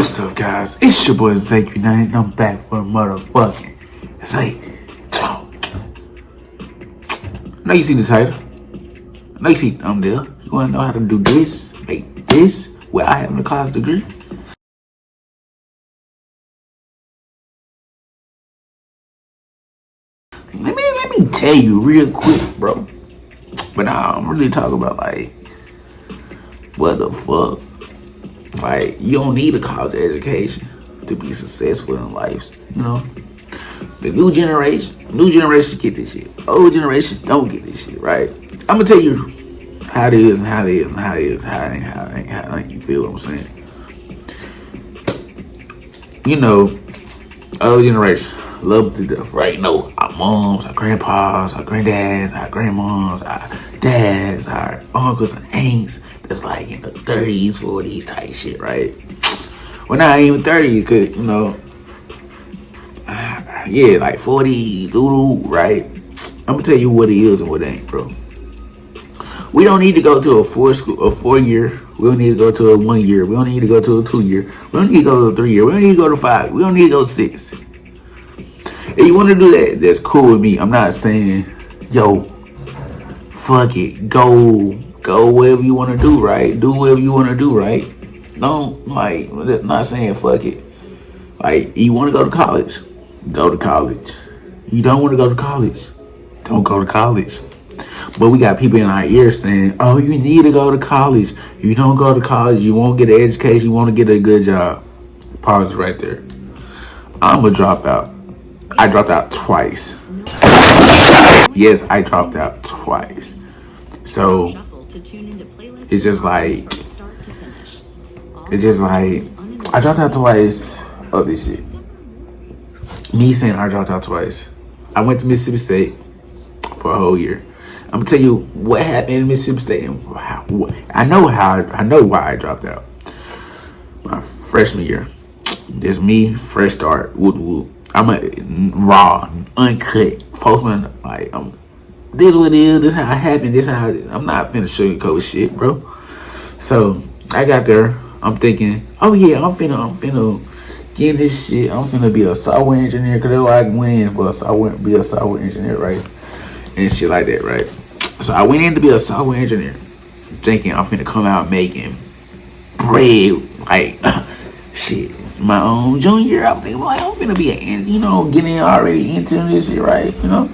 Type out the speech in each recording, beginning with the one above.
What's up, guys? It's your boy Zake United, and I'm back for a motherfucking Zake Talk. I know you see the title. I know you see the thumbnail. You wanna know how to do this, make this, where I have a college degree? Let me tell you real quick, bro. But I'm really talking about like, what the fuck? Like, you don't need a college education to be successful in life, you know? The new generation get this shit. Old generation don't get this shit, right? I'm gonna tell you how it is and how it is and how it is, how it ain't, how you feel what I'm saying. You know, old generation love to death, right? You know, our moms, our grandpas, our granddads, our grandmoms, our dads, our uncles and aunts that's like in the 30s, 40s type shit, right? Well, not even 30, cause you know, yeah, like 40, right? I'm gonna tell you what it is and what it ain't, bro. We don't need to go to a 4 year. We don't need to go to a 1 year. We don't need to go to a 2 year. We don't need to go to a 3 year. We don't need to go to 5. We don't need to go to 6. If you want to do that, that's cool with me. I'm not saying, yo, fuck it, go wherever you want to do, right? Do whatever you want to do, right? Don't, like, I'm not saying fuck it. Like, you want to go to college, go to college. You don't want to go to college, don't go to college. But we got people in our ears saying, oh, you need to go to college. If you don't go to college, you won't get an education, you won't get a good job. Pause it right there. I'm a dropout. I dropped out twice. Yes, I dropped out twice. So it's just like I dropped out twice of this shit. Me saying I dropped out twice. I went to Mississippi State for a whole year. I'm gonna tell you what happened in Mississippi State and I know why I dropped out. My freshman year. Just me, fresh start, woo. I'm a raw, uncut, folks. Like, this is what it is. This how it happened. This how I'm not finna sugarcoat shit, bro. So I got there. I'm thinking, oh yeah, I'm finna get this shit. I'm finna be a software engineer because I went in for be a software engineer, right? And shit like that, right? So I went in to be a software engineer, thinking I'm finna come out making bread, like shit. My own junior year, I was thinking, like, I'm finna be, getting already into this shit, right? You know?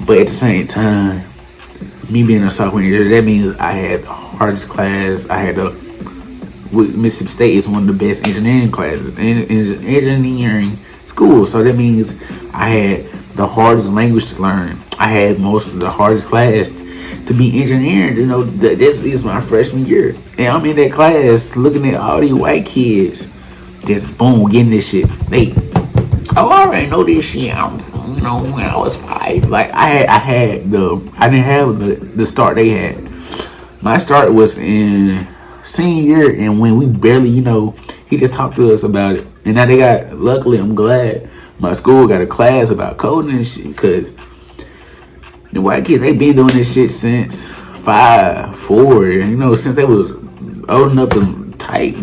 But at the same time, me being a sophomore year, that means I had the hardest class. Mississippi State is one of the best engineering classes, engineering schools. So that means I had the hardest language to learn. I had most of the hardest class to be engineering. You know, this is my freshman year. And I'm in that class looking at all these white kids. Just boom, getting this shit. I already know this shit. When I was 5, like I didn't have the start they had. My start was in senior year, and when we barely, he just talked to us about it. And now luckily, I'm glad my school got a class about coding and shit, because the white kids, they been doing this shit since 5, 4, since they was old enough to type,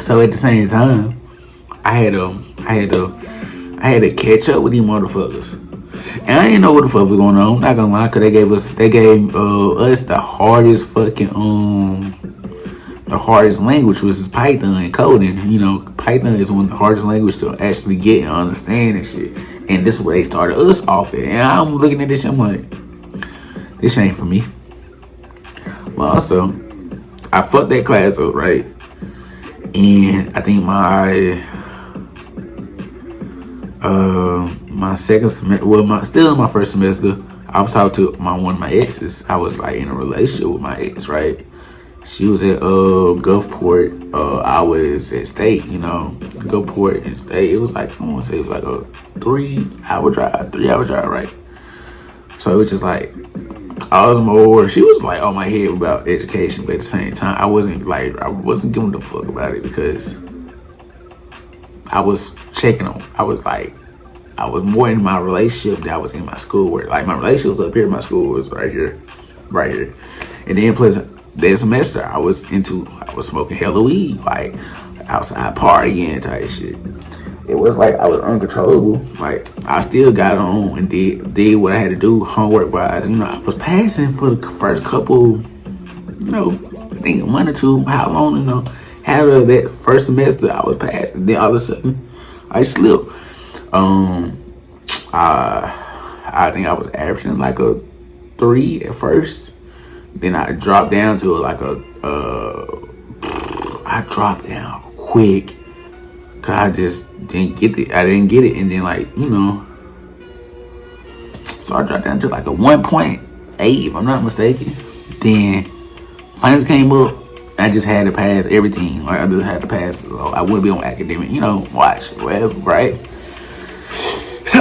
So at the same time, I had to catch up with these motherfuckers, and I didn't know what the fuck was going on. I'm not gonna lie, cause they gave us the hardest the hardest language, which is Python and coding. Python is one of the hardest languages to actually get and understand and shit. And this is where they started us off at. And I'm looking at this shit, I'm like, this ain't for me. But also, I fucked that class up, right? And I think my second semester, still in my first semester, I was talking to one of my exes. I was like in a relationship with my ex, right? She was at Gulfport. I was at State, Gulfport and State. It was like, I want to say it was like a 3-hour drive, right? So it was just like, she was like on my head about education, but at the same time, I wasn't giving a fuck about it, because I was checking on. I was more in my relationship than I was in my schoolwork. Like, my relationship was up here, my school was right here. And then plus that semester, I was smoking hella weed. Like, outside partying type shit. It was like I was uncontrollable. Like I still got on and did what I had to do homework wise. I was passing for the first couple, I think a month or two. How long, After that first semester, I was passing. Then all of a sudden, I slipped. I think I was averaging like a 3 at first. Then I dropped down to like I dropped down quick. Cause I just didn't get it. I didn't get it. And then so I dropped down to like a 1.8 if I'm not mistaken. Then finals came up. I just had to pass everything. Like I just had to pass. So I wouldn't be on academic, watch, whatever, right? So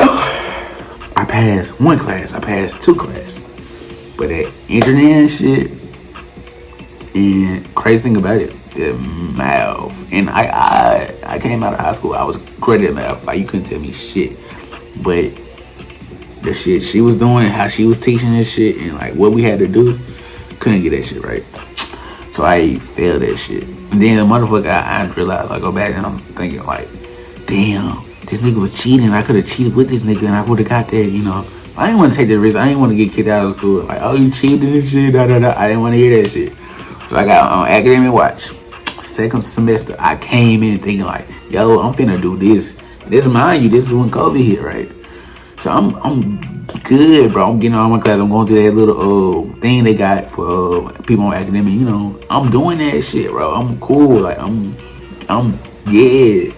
I passed one class. I passed 2 classes. But that engineering shit, and crazy thing about it, the math. And I came out of high school, I was great at math. Like you couldn't tell me shit. But the shit she was doing, how she was teaching this shit, and like what we had to do, couldn't get that shit right. So I failed that shit. And then the motherfucker, I realized, I go back and I'm thinking like, damn, this nigga was cheating. I could have cheated with this nigga and I would have got that, I didn't want to take the risk. I didn't want to get kicked out of school. Like, oh, you cheated and shit, I didn't want to hear that shit. So I got on academic watch. Second semester, I came in thinking like, yo, I'm finna do this. This, mind you, this is when COVID hit, right? So I'm good, bro. I'm getting all my class. I'm going through that little thing they got for people on academic. I'm doing that shit, bro. I'm cool. Like I'm yeah.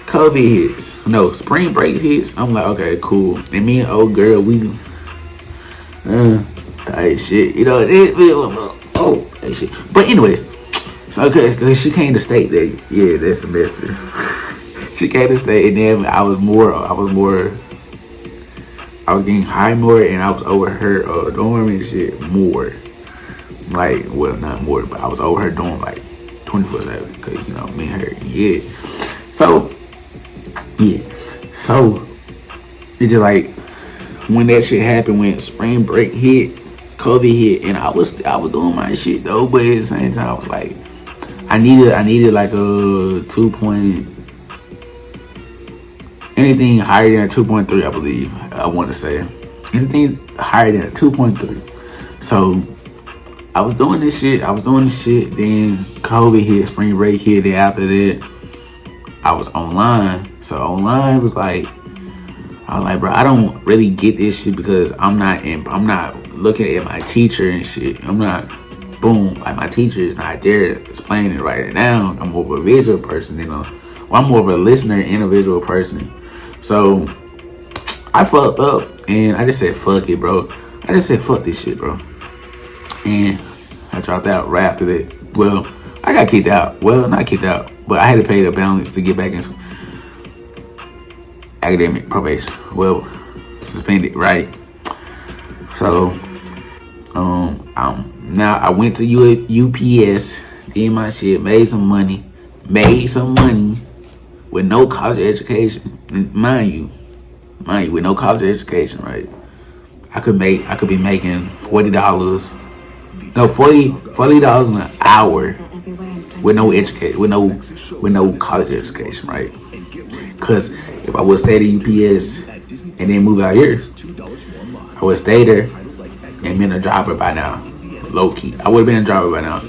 COVID hits. No, spring break hits. I'm like, okay, cool. And me and old girl, we that shit. That shit. But anyways, so okay, cause she came to state that semester. She came to state, and then I was getting high more, and I was over her dorm and shit more. Like, well, not more, but I was over her dorm like 24/7. Cause me and her, yeah. So it's just like when that shit happened, when spring break hit, COVID hit, and I was doing my shit though, but at the same time I was like, I needed like a 2 point. Anything higher than a 2.3, I believe. I want to say anything higher than a 2.3. So I was doing this shit. Then COVID hit, spring break hit. Then after that, I was online. So online was like, I was like, bro, I don't really get this shit because I'm not looking at my teacher and shit. I'm not, boom, like my teacher is not there explaining it right now. I'm more of a visual person, I'm more of a listener and a visual person. So I fucked up and I just said, fuck it, bro. I just said, fuck this shit, bro. And I dropped out right after that. Well, I got kicked out. Well, not kicked out, but I had to pay the balance to get back in academic probation. Well, suspended, right? So, now I went to UPS, did my shit, made some money with no college education. And mind you, with no college education, right? I could be making $40 an hour with no education, with no college education, right? Cause if I would stay at UPS and then move out here, I would stay there and been a driver by now. Low key, I would have been a driver by now.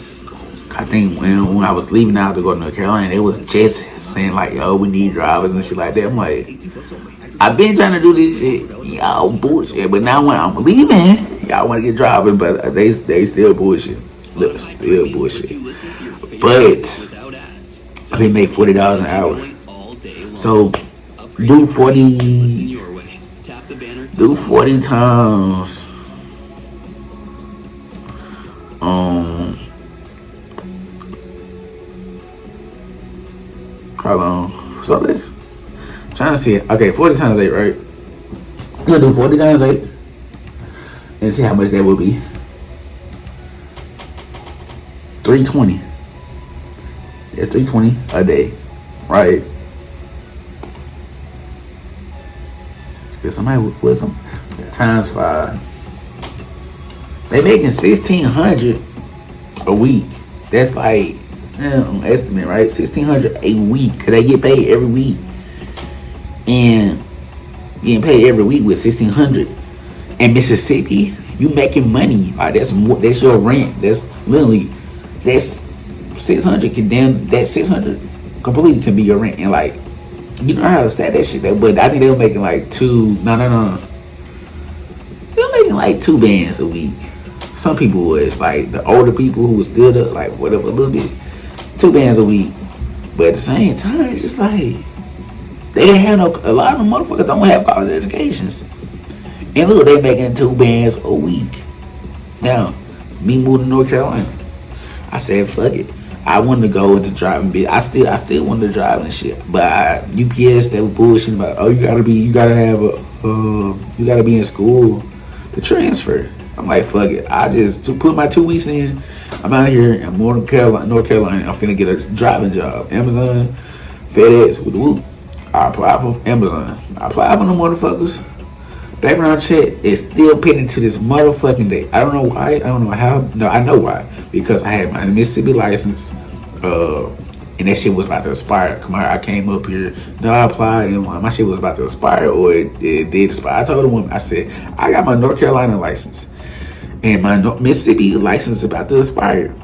I think when I was leaving out to go to North Carolina, it was just saying like, yo, we need drivers and shit like that. I'm like, I've been trying to do this shit, y'all bullshit. But now when I'm leaving, y'all want to get drivers, but they still bullshit. Still bullshit. But I can make $40 an hour. So do 40 times. Hold on. So let's trying to see it. Okay, 40 times 8, right? I'm gonna do 40 times 8 and see how much that would be. 320. Yeah, 320 a day, right? If somebody with some times 5, they making $1,600 a week. That's like estimate, right? $1,600 a week. Cause they get paid every week, and getting paid every week with $1,600 in Mississippi, you making money. Like that's more, that's your rent. That's literally that's 600 can damn that 600 completely can be your rent. And like you know how to stat that shit though, but I think they were making like no. They were making like 2 bands a week. Some people was like the older people who was still up, like whatever a little bit, 2 bands a week. But at the same time, it's just like they didn't have no. A lot of them motherfuckers don't have college educations, and look, they making 2 bands a week. Now, me moving to North Carolina, I said fuck it. I wanted to go into driving. I still wanted to drive and shit. But UPS, they were bullshitting about, oh, you gotta be in school to transfer. I'm like, fuck it. I just to put my 2 weeks in. I'm out here in North Carolina. I'm finna get a driving job. Amazon, FedEx, with the whoop. I applied for Amazon. I applied for them motherfuckers. Background check is still pending to this motherfucking day. I don't know why. I don't know how. No, I know why. Because I had my Mississippi license, and that shit was about to expire. Come on, I came up here. No, I applied, and my shit was about to expire, or it did expire. I told the woman, I said, I got my North Carolina license, and my Mississippi license is about to expire.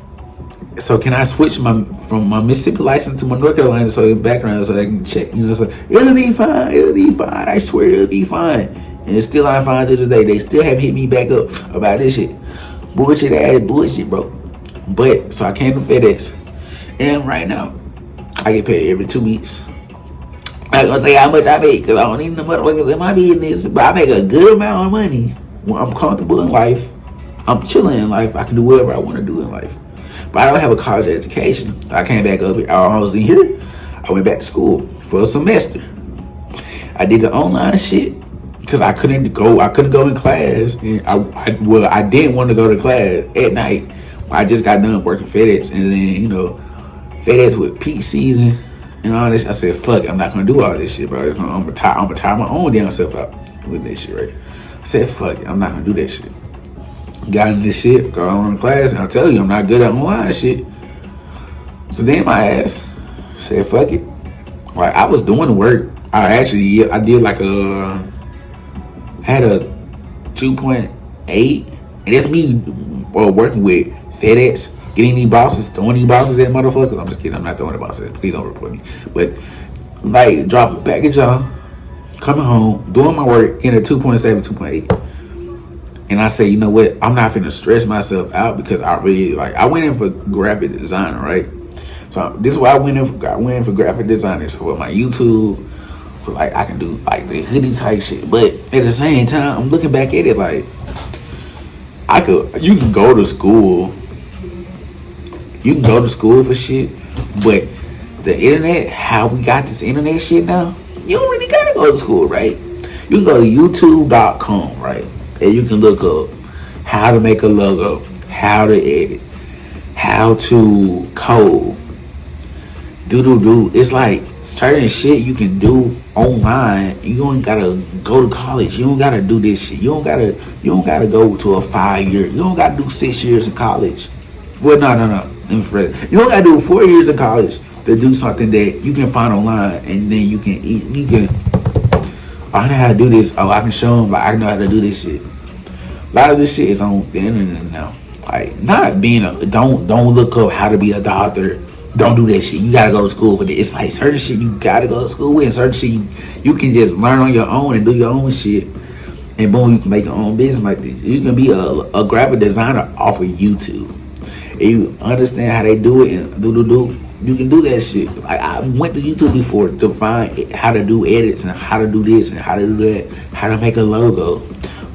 So can I switch from my Mississippi license to my North Carolina background so I can check? You know, so it'll be fine. It'll be fine. I swear it'll be fine. And it's still on fine to this day. They still haven't hit me back up about this shit. Bullshit added bullshit, bro. But so I came to FedEx, and right now I get paid every 2 weeks. I ain't gonna say how much I make because I don't need the motherfuckers in my business, but I make a good amount of money when I'm comfortable in life. I'm chilling in life. I can do whatever I want to do in life. But I don't have a college education. I came back up here. I was in here. I went back to school for a semester. I did the online shit because I couldn't go in class. And I didn't want to go to class at night. I just got done working FedEx, and then you know, FedEx with peak season and all this. I said, "Fuck it, I'm not gonna do all this shit, bro. I'm gonna tire my own damn self out with this shit, right?" I said, "Fuck it, I'm not gonna do that shit." Got into this shit, go on to class, and I'll tell you, I'm not good at online shit. So then my ass said, "Fuck it." Like I was doing the work. I did like I had a 2.8, and that's me working with FedEx, getting these bosses, throwing these bosses at motherfuckers. I'm just kidding. I'm not throwing the bosses. Please don't report me. But like dropping a package off, coming home, doing my work, getting a 2.7, 2.8. And I say, you know what? I'm not finna stress myself out because I went in for graphic designer, right? So this is why I went in for graphic designer. So with my YouTube, like I can do like the hoodie type shit. But at the same time, I'm looking back at it like you can go to school. You can go to school for shit, but the internet, how we got this internet shit now, you don't really gotta go to school, right? You can go to youtube.com, right? And you can look up how to make a logo, how to edit, how to code, do. It's like certain shit you can do online. You don't gotta go to college. You don't gotta do this shit. You don't gotta go to a 5-year. You don't gotta do 6 years of college. Well, no. You don't gotta do 4 years of college to do something that you can find online, and then you can. I know how to do this. Oh, I can show them. Like I know how to do this shit. A lot of this shit is on the internet now. Like not being don't look up how to be a doctor. Don't do that shit. You gotta go to school for this. It's like certain shit you gotta go to school with, and certain shit you can just learn on your own and do your own shit. And boom, you can make your own business like this. You can be a graphic designer off of YouTube. And you understand how they do it and do. You can do that shit. Like I went to YouTube before to find how to do edits and how to do this and how to do that, how to make a logo.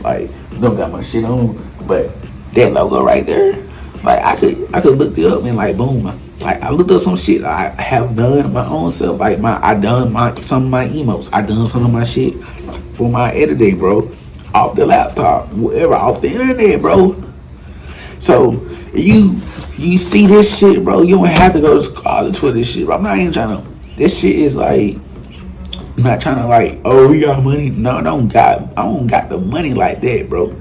Like don't got my shit on, but that logo right there, like I could look it up and like boom, like I looked up some shit I have done my own self. Like I done some of my emotes, I done some of my shit for my editing, bro, off the laptop, whatever, off the internet, bro. So you see this shit, bro. You don't have to go to college for this shit, bro. I'm not even trying to. This shit is like, I'm not trying to like, oh, we got money. No, I don't got the money like that, bro.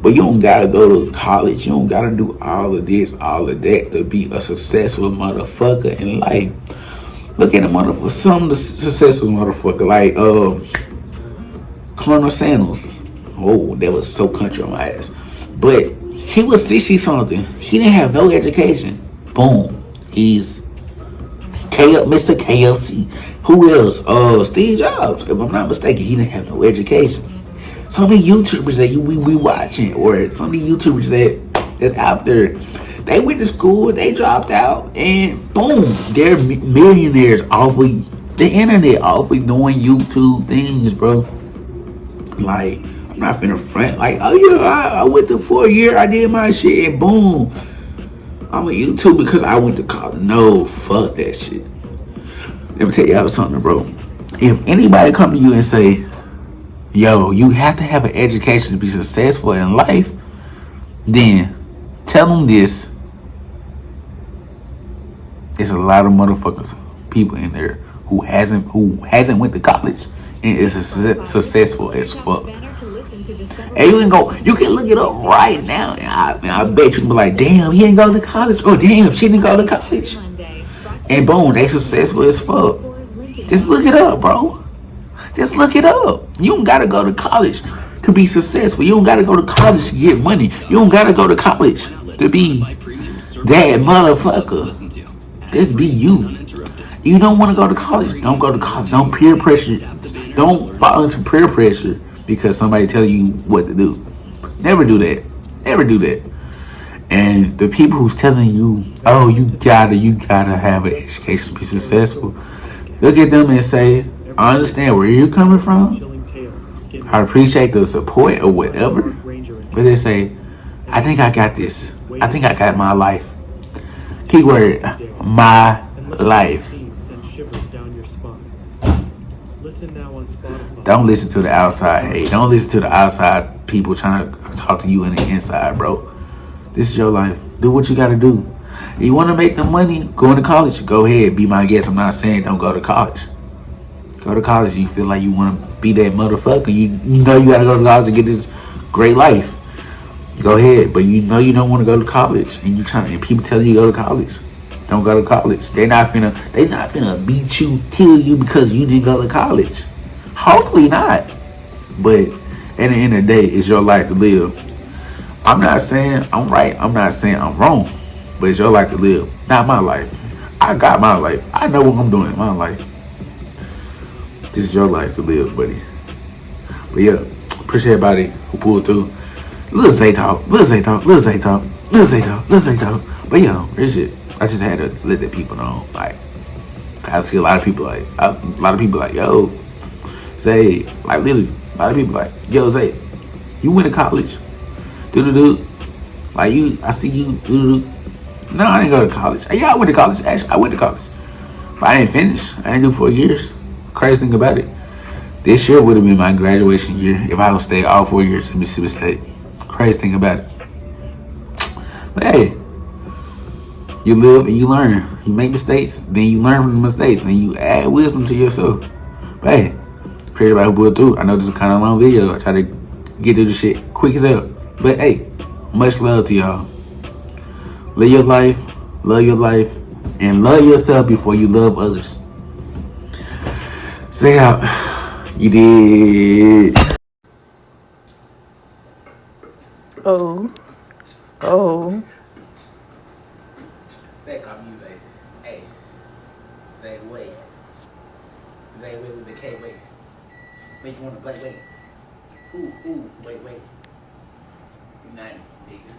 But you don't gotta go to college. You don't gotta do all of this, all of that to be a successful motherfucker in life. Look at the motherfucker. Some of the successful motherfucker like Colonel Sanders. Oh, that was so country on my ass. But he was 60 something. He didn't have no education. Boom. He's Mr. KLC. Who else? Steve Jobs. If I'm not mistaken, he didn't have no education. So many YouTubers that we watching, or so many YouTubers that's out there, they went to school, they dropped out, and boom, they're millionaires off of the internet, off of doing YouTube things, bro. Like, I'm not finna front. Like, oh yeah, I went to 4 year, I did my shit, and boom, I'm a YouTuber because I went to college. No, fuck that shit. Let me tell y'all something, bro. If anybody come to you and say, yo, you have to have an education to be successful in life, then tell them this. There's a lot of motherfuckers, people in there who hasn't went to college and is successful as fuck. And you can look it up right now. And I bet you can be like, damn, he didn't go to college. Or damn, she didn't go to college. And boom, they successful as fuck. Just look it up, bro. Just look it up. You don't gotta go to college to be successful. You don't gotta go to college to get money. You don't gotta go to college to be that motherfucker. Just be you. You don't want to go to college. Don't go to college. Don't peer pressure. Don't fall into peer pressure because somebody tell you what to do. Never do that. Never do that. And the people who's telling you, oh, you gotta have an education to be successful. Look at them and say, I understand where you're coming from. I appreciate the support or whatever. But they say, I think I got this. I think I got my life. Keyword, my life. Don't listen to the outside hate. Don't listen to the outside people trying to talk to you in the inside, bro. This is your life. Do what you gotta do. If you want to make the money, going to college, go ahead. Be my guest. I'm not saying don't go to college. Go to college. You feel like you want to be that motherfucker. You know you gotta go to college to get this great life. Go ahead, but you know you don't want to go to college, and people tell you to go to college. Don't go to college. They not finna beat you, kill you because you didn't go to college. Hopefully not. But at the end of the day, it's your life to live. I'm not saying I'm right. I'm not saying I'm wrong. But it's your life to live, not my life. I got my life. I know what I'm doing in my life. This is your life to live, buddy. But yeah, appreciate everybody who pulled through. Little Zay talk. But yeah, real shit. I just had to let the people know. Like, I see a lot of people like, yo, Zay, like literally, a lot of people like, yo, Zay, you went to college, like I see you, No, I didn't go to college. Yeah, I went to college. Actually, I went to college, but I didn't finish. I didn't do 4 years. Crazy thing about it, this year would have been my graduation year if I don't stay all 4 years in Mississippi State. Crazy thing about it. But hey, you live and you learn. You make mistakes, then you learn from the mistakes, then you add wisdom to yourself. But hey, appreciate everybody who pulled through. I know this is kind of a long video. I try to get through the shit quick as hell. But hey, much love to y'all. Live your life, and love yourself before you love others. Stay out. You did. Oh. They call me Zay. Hey. Zay Way. Zay Way with the K way. Make you want to wait. Ooh, wait. United, nigga.